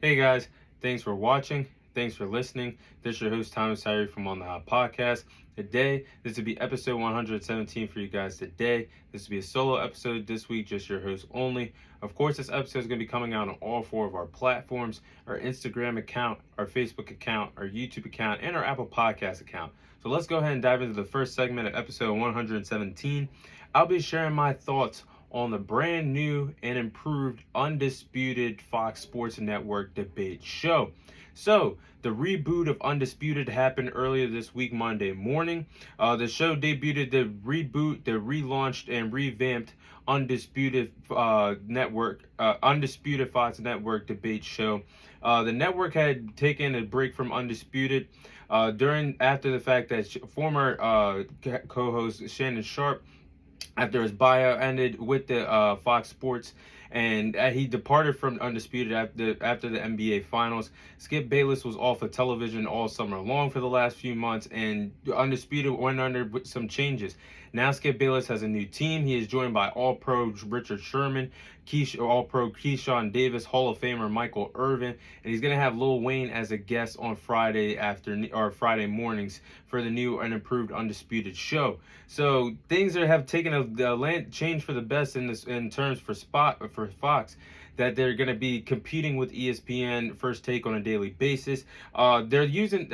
Hey guys, thanks for watching. Thanks for listening. This is your host Thomas Harry from On the Hot Podcast. Today, this will be episode 117 for you guys today. This will be a solo episode this week, just your host only. Of course, this episode is going to be coming out on all four of our platforms: our Instagram account, our Facebook account, our YouTube account, and our Apple Podcast account. So let's go ahead and dive into the first segment of episode 117. I'll be sharing my thoughts on the brand new and improved Undisputed Fox Sports Network debate show. So, the reboot of Undisputed happened earlier this week, Monday morning. The show debuted the relaunched and revamped Undisputed Undisputed Fox Network debate show. The network had taken a break from Undisputed after the fact that former co-host Shannon Sharpe, after his buyout ended with the Fox Sports, and he departed from Undisputed after the NBA Finals. Skip Bayless was off of television all summer long for the last few months, and Undisputed went under with some changes. Now Skip Bayless has a new team. He is joined by All-Pro Richard Sherman, All-Pro Keyshawn Davis, Hall of Famer Michael Irvin, and he's going to have Lil Wayne as a guest on Friday mornings for the new and improved Undisputed show. So things have taken a change for the best in terms for Fox, that they're going to be competing with ESPN First Take on a daily basis. They're using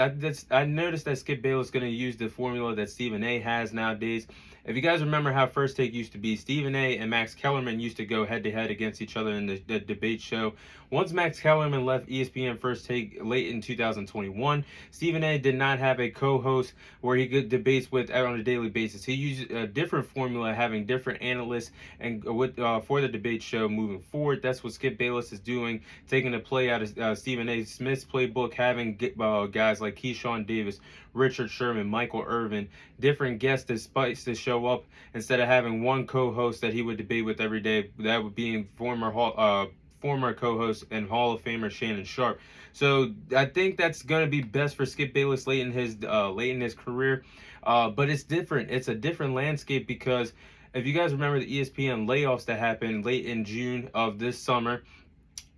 I noticed that Skip Bayless is going to use the formula that Stephen A has nowadays. If you guys remember how First Take used to be, Stephen A and Max Kellerman used to go head-to-head against each other in the debate show. Once Max Kellerman left ESPN First Take late in 2021, Stephen A did not have a co-host where he could debates with on a daily basis. He used a different formula, having different analysts and for the debate show moving forward. That's what Skip Bayless is doing, taking the play out of Stephen A. Smith's playbook, having guys like Keyshawn Davis, Richard Sherman, Michael Irvin, different guests to spice the show up, instead of having one co-host that he would debate with every day. That would be former co-host and Hall of Famer Shannon Sharpe. So I think that's going to be best for Skip Bayless late in his career. But it's different. It's a different landscape, because if you guys remember the ESPN layoffs that happened late in June of this summer,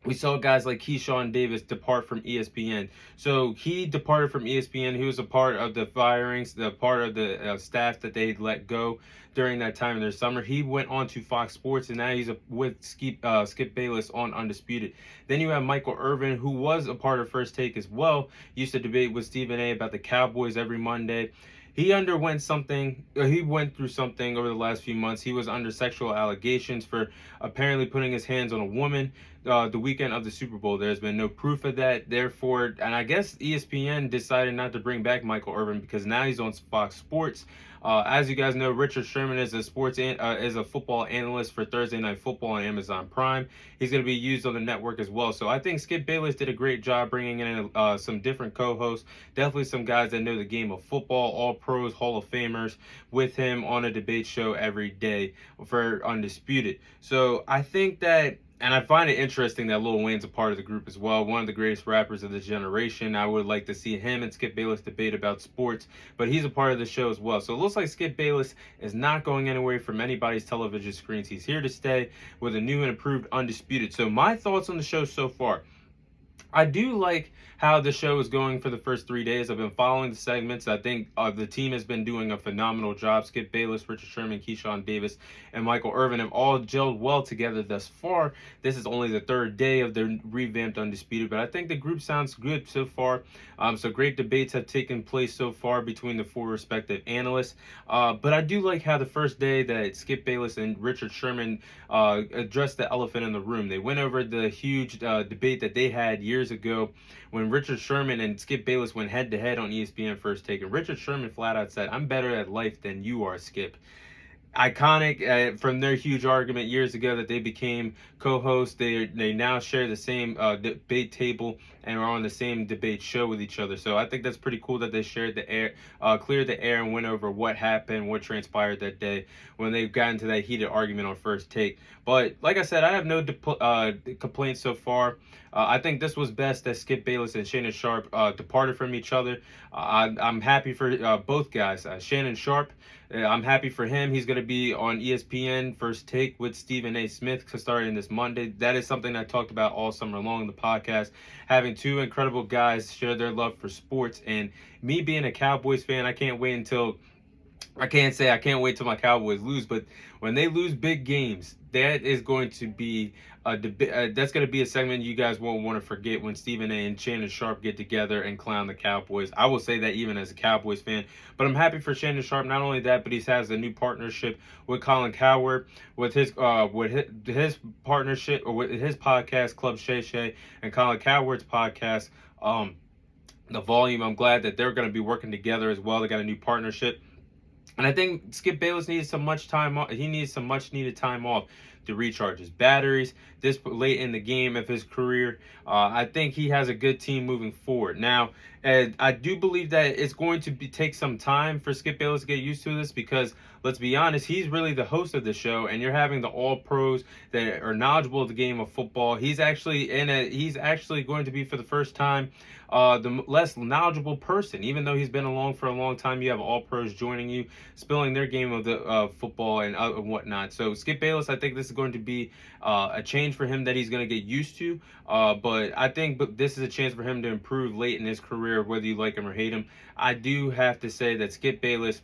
we saw guys like Keyshawn Davis depart from ESPN. So he departed from ESPN. He was a part of the firings, the part of the staff that they let go during that time in their summer. He went on to Fox Sports, and now he's with Skip Bayless on Undisputed. Then you have Michael Irvin, who was a part of First Take as well. Used to debate with Stephen A about the Cowboys every Monday. He went through something over the last few months. He was under sexual allegations for apparently putting his hands on a woman the weekend of the Super Bowl. There's been no proof of that. Therefore, and I guess ESPN decided not to bring back Michael Irvin, because now he's on Fox Sports. As you guys know, Richard Sherman is a football analyst for Thursday Night Football on Amazon Prime. He's going to be used on the network as well. So I think Skip Bayless did a great job bringing in some different co-hosts, definitely some guys that know the game of football, all pros, Hall of Famers, with him on a debate show every day for Undisputed. So I think that, and I find it interesting that Lil Wayne's a part of the group as well, one of the greatest rappers of this generation. I would like to see him and Skip Bayless debate about sports, but he's a part of the show as well. So it looks like Skip Bayless is not going anywhere from anybody's television screens. He's here to stay with a new and improved Undisputed. So my thoughts on the show so far: I do like how the show is going for the first 3 days. I've been following the segments. I think the team has been doing a phenomenal job. Skip Bayless, Richard Sherman, Keyshawn Davis, and Michael Irvin have all gelled well together thus far. This is only the third day of the revamped Undisputed, but I think the group sounds good so far. So great debates have taken place so far between the four respective analysts. But I do like how the first day that Skip Bayless and Richard Sherman addressed the elephant in the room. They went over the huge debate that they had years ago when Richard Sherman and Skip Bayless went head-to-head on ESPN First Take. And Richard Sherman flat out said, "I'm better at life than you are, Skip." Iconic from their huge argument years ago that they became co-hosts. They now share the same debate table and are on the same debate show with each other. So I think that's pretty cool that they shared the air, cleared the air, and went over what happened, what transpired that day when they got into that heated argument on First Take. But like I said, I have no complaints so far. I think this was best that Skip Bayless and Shannon Sharpe departed from each other. I'm happy for both guys. Shannon Sharpe I'm happy for him. He's going to be on ESPN First Take with Stephen A. Smith starting this Monday. That is something I talked about all summer long in the podcast. Having two incredible guys share their love for sports, and me being a Cowboys fan, I can't wait until I can't say I can't wait till my Cowboys lose, but when they lose big games, that is going to be a debate. That's going to be a segment you guys won't want to forget when Stephen A. and Shannon Sharp get together and clown the Cowboys. I will say that even as a Cowboys fan, but I'm happy for Shannon Sharp. Not only that, but he has a new partnership with Colin Cowherd with his partnership or with his podcast Club Shay Shay and Colin Cowherd's podcast. The Volume. I'm glad that they're going to be working together as well. They got a new partnership. And I think Skip Bayless needs some much time off. He needs some much needed time off to recharge his batteries this late in the game of his career. I think he has a good team moving forward. Now, I do believe that it's going to take some time for Skip Bayless to get used to this because, let's be honest, he's really the host of the show, and you're having the all-pros that are knowledgeable of the game of football. He's actually going to be, for the first time, the less knowledgeable person. Even though he's been along for a long time, you have all-pros joining you, spilling their game of the football and whatnot. So Skip Bayless, I think this is going to be a change for him that he's going to get used to. But I think this is a chance for him to improve late in his career, whether you like him or hate him. I do have to say that Skip Bayless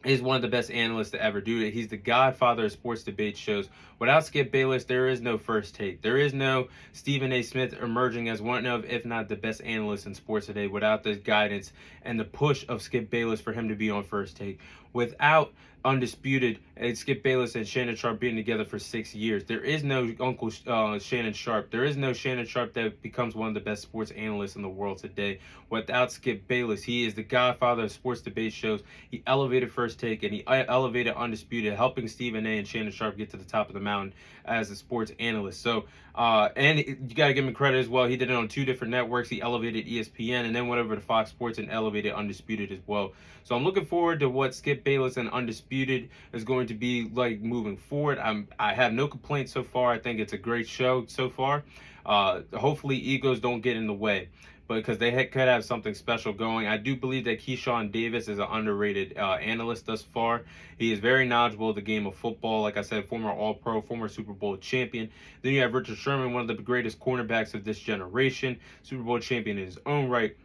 is one of the best analysts to ever do it. He's the godfather of sports debate shows. Without Skip Bayless, there is no First Take. There is no Stephen A. Smith emerging as one of, if not the best analyst in sports today, without the guidance and the push of Skip Bayless for him to be on First Take. Without Undisputed and Skip Bayless and Shannon Sharp being together for 6 years, there is no Uncle Shannon Sharp. There is no Shannon Sharp that becomes one of the best sports analysts in the world today. Without Skip Bayless, he is the godfather of sports debate shows. He elevated First Take and he elevated Undisputed, helping Stephen A. and Shannon Sharp get to the top of the mountain as a sports analyst. So, and you got to give him credit as well. He did it on 2 different networks. He elevated ESPN and then went over to Fox Sports and elevated Undisputed as well. So I'm looking forward to what Skip Bayless and Undisputed is going to be like moving forward. I have no complaints so far. I think it's a great show so far. Hopefully egos don't get in the way, because they could have something special going. I do believe that Keyshawn Davis is an underrated analyst thus far. He is very knowledgeable of the game of football. Like I said, former All-Pro, former Super Bowl champion. Then you have Richard Sherman, one of the greatest cornerbacks of this generation, Super Bowl champion in his own right.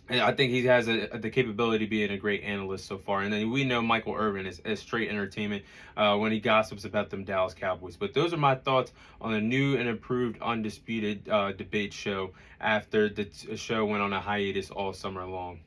And I think he has the capability of being a great analyst so far. And then we know Michael Irvin is straight entertainment when he gossips about them Dallas Cowboys. But those are my thoughts on the new and improved Undisputed debate show after the show went on a hiatus all summer long.